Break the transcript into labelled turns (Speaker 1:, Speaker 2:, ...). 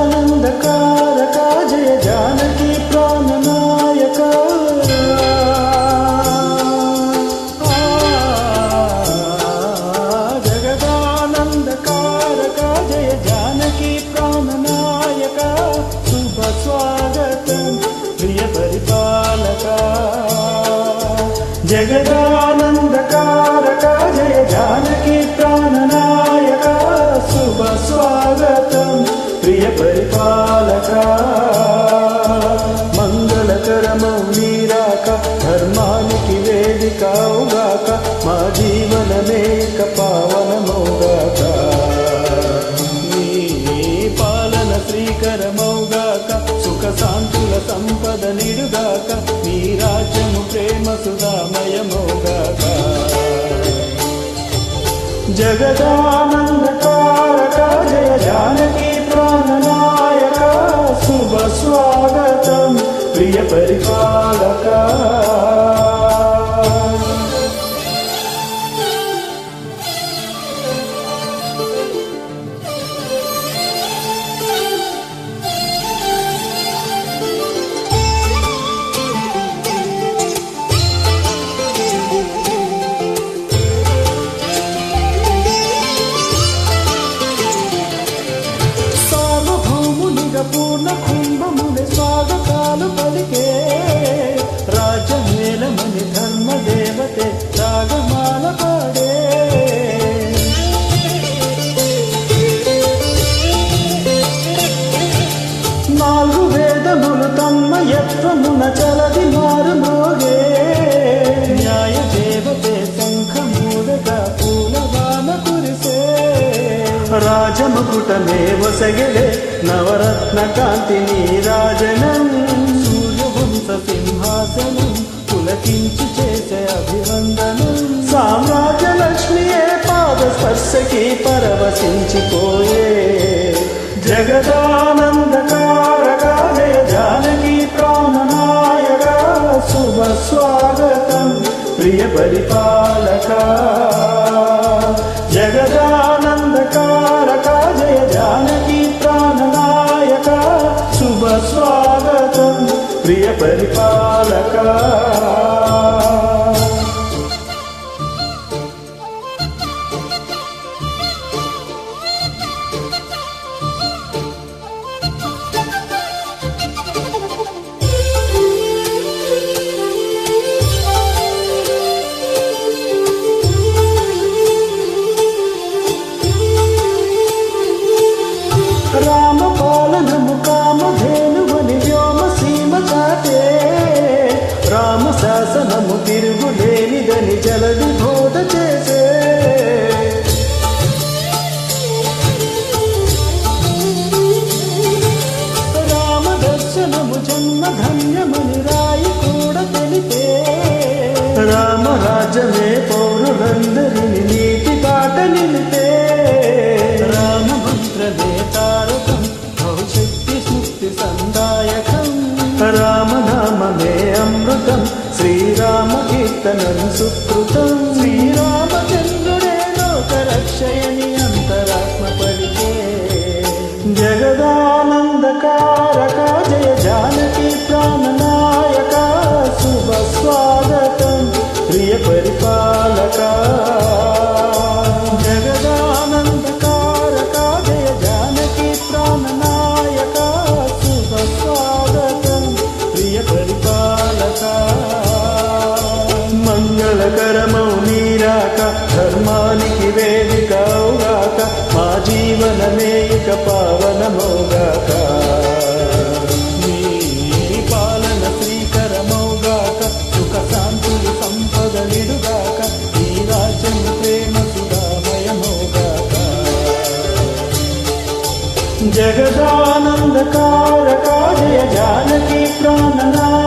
Speaker 1: जगदानंदकारक जय जानकी प्राणनायक जगदानंदकारक जय जानकी प्राणनायक शुभ स्वागतम प्रिय परिपालक जगदानंदकारक जय जानकी प्राणनायक शुभ स्वागतम प्रिय परिपालक मंगलकरमौ नीराक धर्मानिकि वेदिकाउगाक मा जीवनमेक पावनमौगाक नी पालन श्रीकरमौगाक सुख शांतुल संपद निडुगाक नी राज्यमु प्रेम सुधामयमौगाक जगदानंदकारक जय जानकी प्राणनायक शुभ स्वागतम प्रिय परिपालक పూర్ణ కుంభముని స్వాగతాలు పలికే రాజమేళమని ధర్మ దేవతే రాగమాల పాడే నాలుగు వేదములు తమ్మ యత్వమున చలది మారు మోగే న్యాయ దేవతే శంఖమూలగా పూలవాన కురిసే రాజముకుటమే వసగలే నవరత్న కాంతి నీరాజనం సూర్యవంశ సింహాసనం పులకించి చేసే అభివందనం సామ్రాజ్య లక్ష్మియే పాద స్పర్శకి పరవశించిపోయే జగదానందకారక జయ జానకి ప్రాణనాయక శుభ స్వాగతం ప్రియ పరిపాలక जगदानंदकारक जय जानकी प्राणनायक शुभ स्वागतम प्रिय परिपालक రామ పాలనము కామధేనువని వ్యోమ సీమ చాటే రామ శాసనము తిరుగులేనిదని జలది బోధ చేసే రామ దర్శనము జన్మ ధన్యమని రాయి కూడా తెలిపే రామ రాజ్యమే పౌరులందరిని నీతి బాట నిలిపే రామ మంత్రమే తారకం భవశక్తి స్ముక్తి సందాయకం రామనామమే అమృతం శ్రీరామ కీర్తనం సుకృతం శ్రీరామచంద్రుడే లోకరక్షయని అంతరాత్మ పలికే జగదానందకారక జయ జానకి ప్రాణనాయక శుభ స్వాగతం ప్రియ పరిపాలక జగదానందకారక జయ జానకి ప్రాణనాయక శుభ స్వాగతం ప్రియ పరిపాలక మంగళకరమౌ నీరాక ధర్మానికి వేదికౌగాక మా జీవనమే ఇక పావనమౌగాక నీ పాలన శ్రీకరమౌగాక సుఖ శాంతులు సంపద నిడుగాక ఈ రాజ్యం ప్రేమ సుధా జగదానందకారక జయ జానకి ప్రాణనాయక